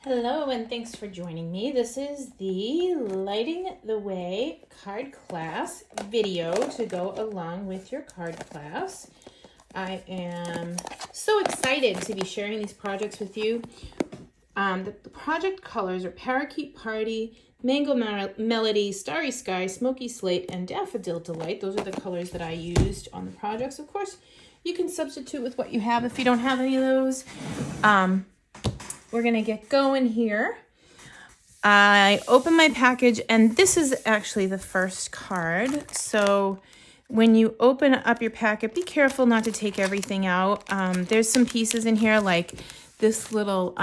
Hello and thanks for joining me. This is the Lighting the Way card class video to go along with your card class. I am so excited to be sharing these projects with you. The project colors are Parakeet Party, Mango Melody, Starry Sky, Smoky Slate, and Daffodil Delight. Those are the colors that I used on the projects. Of course, you can substitute with what you have if you don't have any of those. We're going to get going here. I open my package, and this is actually the first card. So when you open up your packet, be careful not to take everything out. There's some pieces in here like this little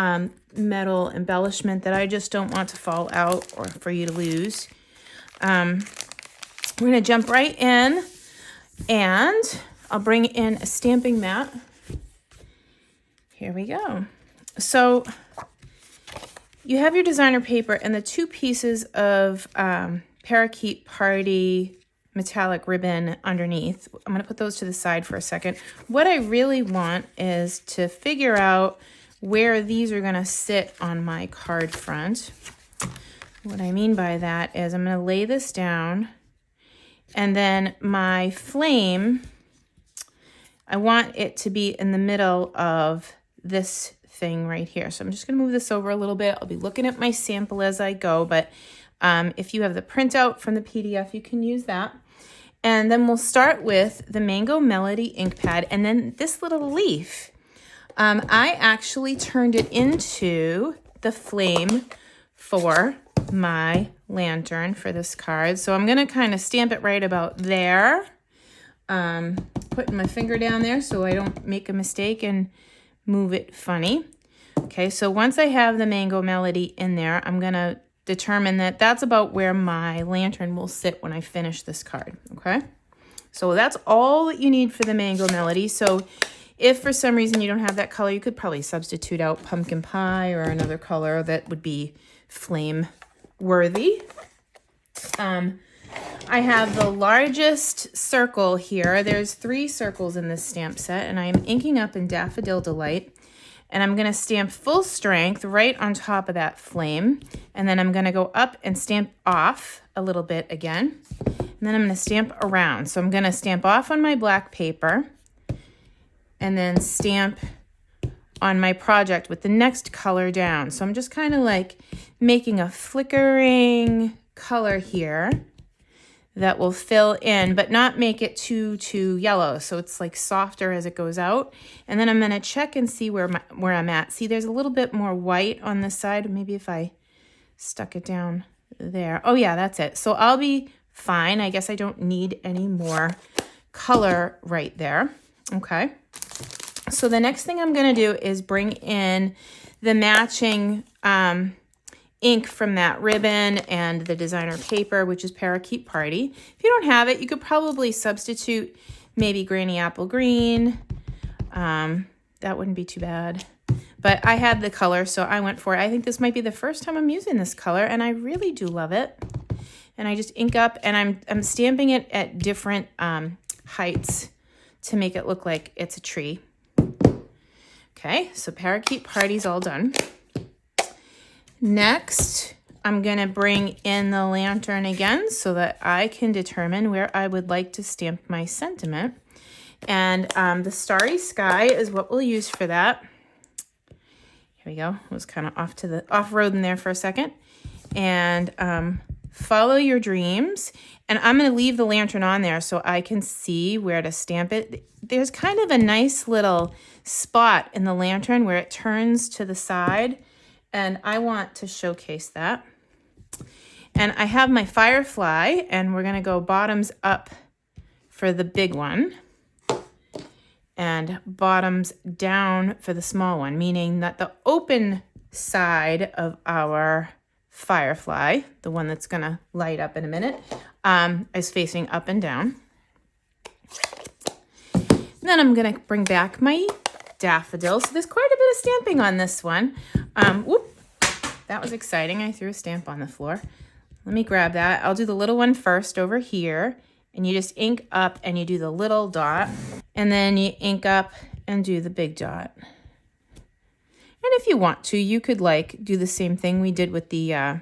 metal embellishment that I just don't want to fall out or for you to lose. We're going to jump right in, and I'll bring in a stamping mat. Here we go. So you have your designer paper and the two pieces of Parakeet Party metallic ribbon underneath. I'm going to put those to the side for a second. What I really want is to figure out where these are going to sit on my card front. What I mean by that is I'm going to lay this down, and then my flame, I want it to be in the middle of this thing right here. So I'm just going to move this over a little bit. I'll be looking at my sample as I go, but if you have the printout from the PDF, you can use that. And then we'll start with the Mango Melody ink pad, and then this little leaf. I actually turned it into the flame for my lantern for this card. So I'm going to kind of stamp it right about there. Putting my finger down there so I don't make a mistake and move it funny. Okay, so once I have the Mango Melody in there, I'm going to determine that that's about where my lantern will sit when I finish this card, okay? So that's all that you need for the Mango Melody. So if for some reason you don't have that color, you could probably substitute out pumpkin pie or another color that would be flame worthy. I have the largest circle here. There's 3 circles in this stamp set, and I am inking up in Daffodil Delight. And I'm going to stamp full strength right on top of that flame. And then I'm going to go up and stamp off a little bit again. And then I'm going to stamp around. So I'm going to stamp off on my black paper and then stamp on my project with the next color down. So I'm just kind of like making a flickering color here that will fill in, but not make it too yellow. So it's like softer as it goes out. And then I'm going to check and see where I'm at. See, there's a little bit more white on this side. Maybe if I stuck it down there. Oh yeah, that's it. So I'll be fine. I guess I don't need any more color right there. Okay. So the next thing I'm going to do is bring in the matching ink from that ribbon and the designer paper, which is Parakeet Party. If you don't have it, you could probably substitute maybe Granny Apple Green. That wouldn't be too bad. But I had the color, so I went for it. I think this might be the first time I'm using this color, and I really do love it. And I just ink up, and I'm stamping it at different heights to make it look like it's a tree. Okay, so Parakeet Party's all done. Next, I'm going to bring in the lantern again so that I can determine where I would like to stamp my sentiment. And the Starry Sky is what we'll use for that. Here we go. I was kind of off-road in there for a second. And follow your dreams. And I'm going to leave the lantern on there so I can see where to stamp it. There's kind of a nice little spot in the lantern where it turns to the side. And I want to showcase that. And I have my firefly, and we're going to go bottoms up for the big one and bottoms down for the small one, meaning that the open side of our firefly, the one that's going to light up in a minute, is facing up and down. And then I'm going to bring back my daffodil. So there's quite a bit of stamping on this one. Whoop, that was exciting. I threw a stamp on the floor. Let me grab that. I'll do the little one first over here, and you just ink up and you do the little dot, and then you ink up and do the big dot. if you want to, you could like do the same thing we did with the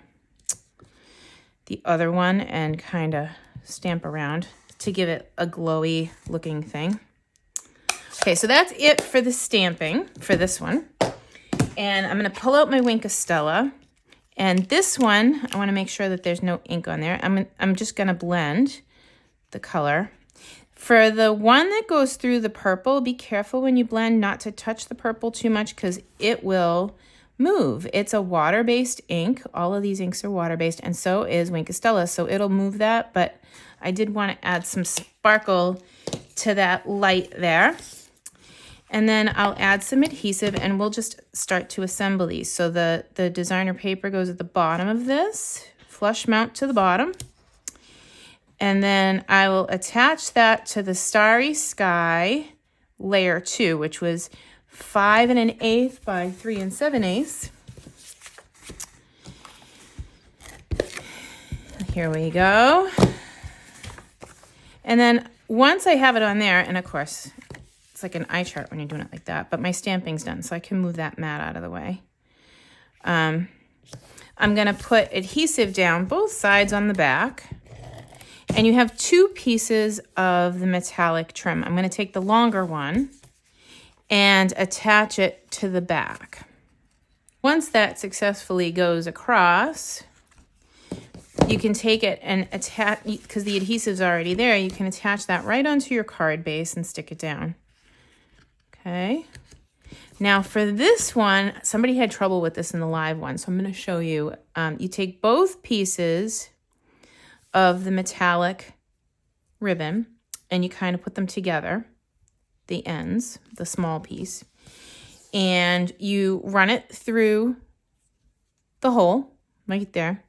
other one and kind of stamp around to give it a glowy looking thing. Okay, so that's it for the stamping for this one. And I'm going to pull out my Wink of Stella. And this one, I want to make sure that there's no ink on there. I'm just going to blend the color. For the one that goes through the purple, be careful when you blend not to touch the purple too much because it will move. It's a water-based ink. All of these inks are water-based, and so is Wink of Stella, so it'll move that, but I did want to add some sparkle to that light there. And then I'll add some adhesive and we'll just start to assemble these. So the designer paper goes at the bottom of this, flush mount to the bottom. And then I will attach that to the Starry Sky layer 2, which was 5 1/8 by 3 7/8. Here we go. And then once I have it on there, and of course, it's like an eye chart when you're doing it like that, but my stamping's done, so I can move that mat out of the way. I'm going to put adhesive down both sides on the back. And you have 2 pieces of the metallic trim. I'm going to take the longer one and attach it to the back. Once that successfully goes across, you can take it and attach, because the adhesive's already there, you can attach that right onto your card base and stick it down. Okay. Now for this one, somebody had trouble with this in the live one, so I'm going to show you. You take both pieces of the metallic ribbon and you kind of put them together, the ends, the small piece, and you run it through the hole right there.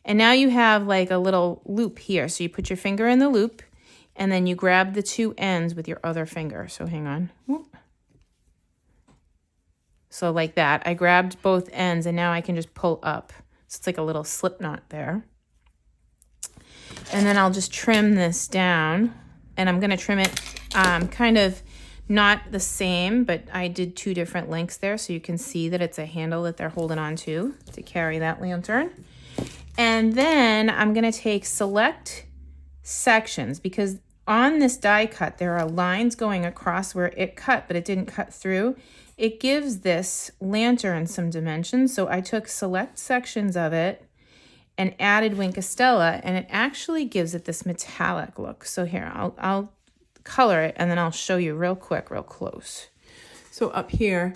And now you have like a little loop here. So you put your finger in the loop and then you grab the 2 ends with your other finger. So hang on. Whoop. So like that, I grabbed both ends and now I can just pull up. So it's like a little slip knot there. And then I'll just trim this down, and I'm going to trim it kind of not the same, but I did 2 different lengths there so you can see that it's a handle that they're holding on to carry that lantern. And then I'm going to take select sections because on this die cut there are lines going across where it cut, but it didn't cut through. It gives this lantern some dimensions, so I took select sections of it and added Wink of Stella, and it actually gives it this metallic look. So here, I'll color it, and then I'll show you real quick, real close. So up here,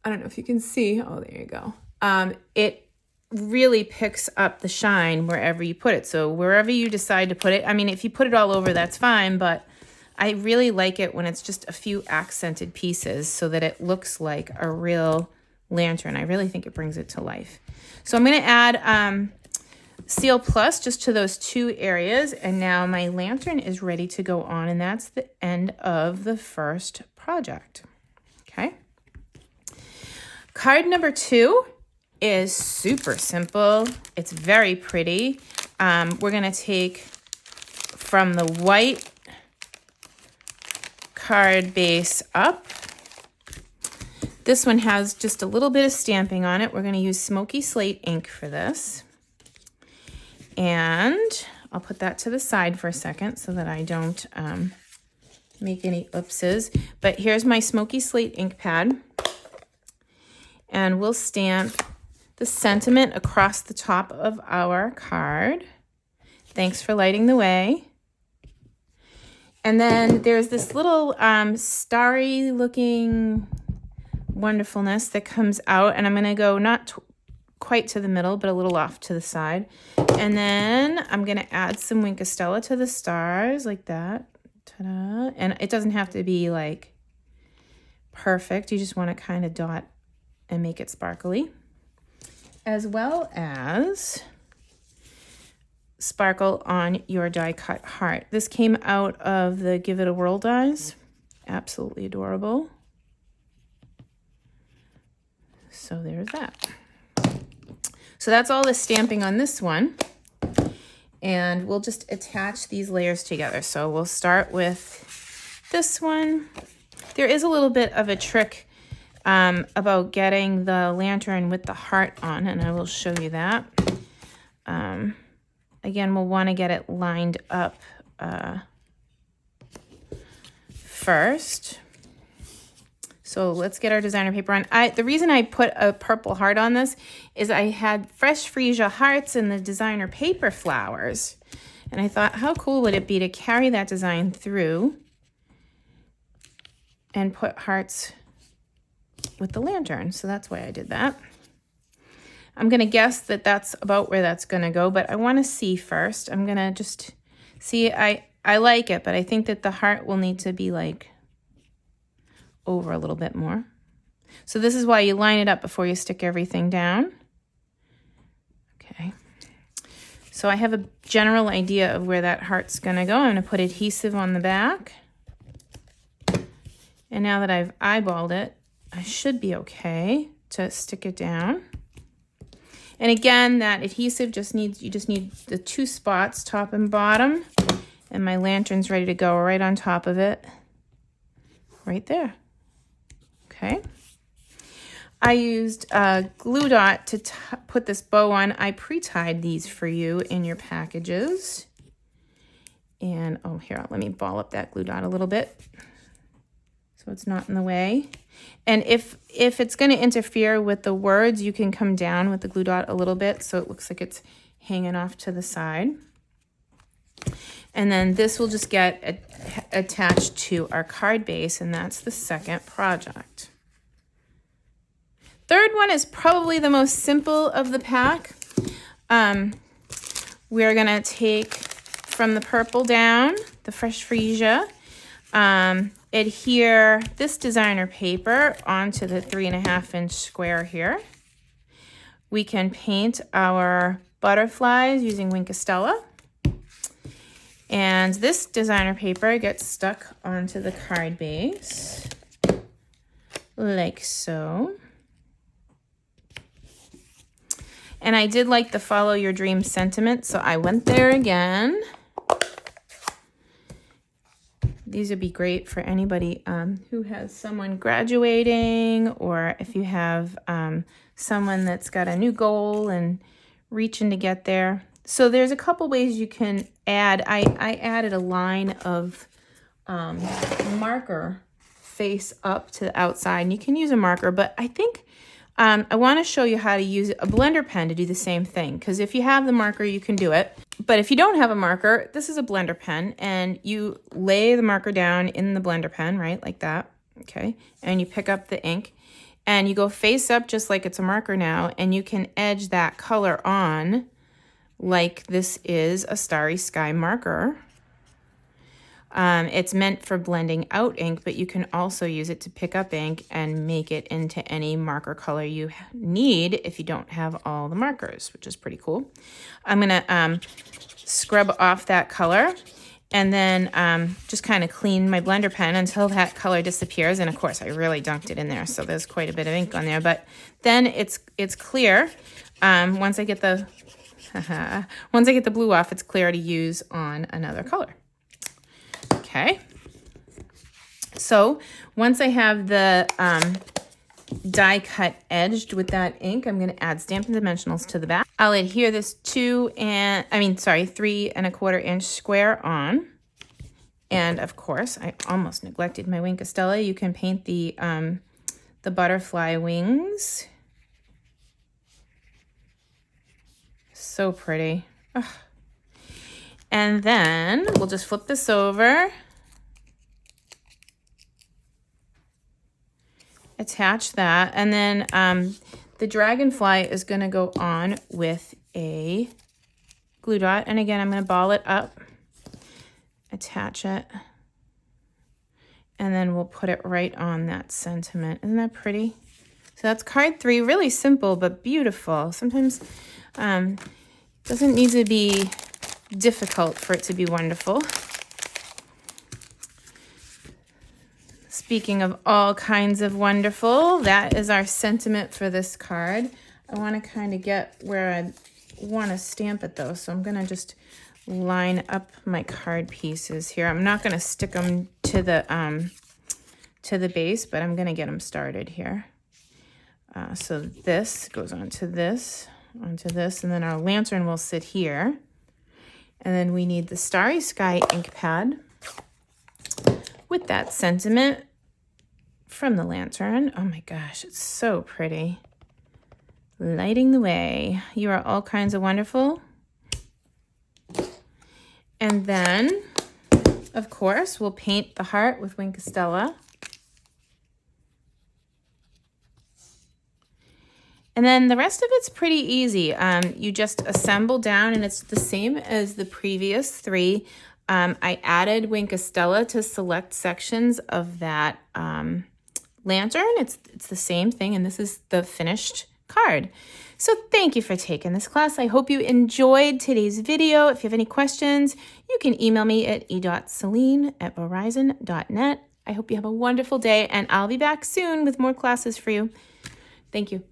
I don't know if you can see. Oh, there you go. It really picks up the shine wherever you put it. So wherever you decide to put it, I mean, if you put it all over, that's fine, but I really like it when it's just a few accented pieces so that it looks like a real lantern. I really think it brings it to life. So I'm going to add Seal Plus just to those 2 areas. And now my lantern is ready to go on. And that's the end of the first project. Okay. Card number 2 is super simple. It's very pretty. We're going to take from the white card base up. This one has just a little bit of stamping on it. We're going to use Smoky Slate ink for this. And I'll put that to the side for a second so that I don't make any oopses. But here's my Smoky Slate ink pad. And we'll stamp the sentiment across the top of our card. Thanks for lighting the way. And then there's this little starry looking wonderfulness that comes out, and I'm going to go not quite to the middle, but a little off to the side. And then I'm going to add some Wink of Stella to the stars like that. Ta-da. And it doesn't have to be like perfect. You just want to kind of dot and make it sparkly, as well as sparkle on your die cut heart. This came out of the Give It a Whirl dies. Absolutely adorable. So there's that. So that's all the stamping on this one. And we'll just attach these layers together. So we'll start with this one. There is a little bit of a trick about getting the lantern with the heart on, and I will show you that. Again, we'll want to get it lined up first. So let's get our designer paper on. The reason I put a purple heart on this is I had fresh freesia hearts in the designer paper flowers. And I thought, how cool would it be to carry that design through and put hearts with the lantern. So that's why I did that. I'm going to guess that that's about where that's going to go, but I want to see first. I'm going to just see. I like it, but I think that the heart will need to be like over a little bit more. So this is why you line it up before you stick everything down. Okay. So I have a general idea of where that heart's going to go. I'm going to put adhesive on the back. And now that I've eyeballed it, I should be okay to stick it down. And again, that adhesive you just need the 2 spots, top and bottom. And my lantern's ready to go right on top of it. Right there. Okay. I used a glue dot to put this bow on. I pre-tied these for you in your packages. And, oh, here, let me ball up that glue dot a little bit so it's not in the way. And if it's going to interfere with the words, you can come down with the glue dot a little bit so it looks like it's hanging off to the side. And then this will just get attached to our card base, and that's the second project. Third one is probably the most simple of the pack. We're going to take from the purple down, the fresh freesia, adhere this designer paper onto the 3.5-inch square here. We can paint our butterflies using Wink of Stella. And this designer paper gets stuck onto the card base, like so. And I did like the follow your dream sentiment, so I went there again. These would be great for anybody who has someone graduating, or if you have someone that's got a new goal and reaching to get there. So there's a couple ways you can add. I added a line of marker face up to the outside, and you can use a marker, but I think I want to show you how to use a blender pen to do the same thing, because if you have the marker, you can do it. But if you don't have a marker, this is a blender pen, and you lay the marker down in the blender pen, right, like that, okay? And you pick up the ink, and you go face up just like it's a marker now, and you can edge that color on like this is a Starry Sky marker. It's meant for blending out ink, but you can also use it to pick up ink and make it into any marker color you need if you don't have all the markers, which is pretty cool. I'm gonna scrub off that color and then just kind of clean my blender pen until that color disappears. And of course I really dunked it in there, so there's quite a bit of ink on there, but then it's clear. Once I get the blue off, it's clear to use on another color. Okay, so once I have the die cut edged with that ink, I'm going to add Stampin' Dimensionals to the back. I'll adhere this 3.25-inch square on. And of course, I almost neglected my Wink of Stella. You can paint the butterfly wings. So pretty. Ugh. And then we'll just flip this over, attach that, and then the dragonfly is going to go on with a glue dot. And again, I'm going to ball it up, attach it, and then we'll put it right on that sentiment. Isn't that pretty? So that's card 3. Really simple, but beautiful. Sometimes doesn't need to be difficult for it to be wonderful. Speaking of all kinds of wonderful, that is our sentiment for this card. I want to kind of get where I want to stamp it though, so I'm going to just line up my card pieces here. I'm not going to stick them to the base, but I'm going to get them started here. So this goes onto this, and then our lantern will sit here. And then we need the Starry Sky ink pad with that sentiment from the lantern. Oh my gosh, it's so pretty. Lighting the way. You are all kinds of wonderful. And then, of course, we'll paint the heart with Wink of Stella. And then the rest of it's pretty easy. You just assemble down, and it's the same as the previous 3. I added Wink of Stella to select sections of that lantern. It's the same thing, and this is the finished card. So thank you for taking this class. I hope you enjoyed today's video. If you have any questions, you can email me at e.celine@verizon.net. I hope you have a wonderful day, and I'll be back soon with more classes for you. Thank you.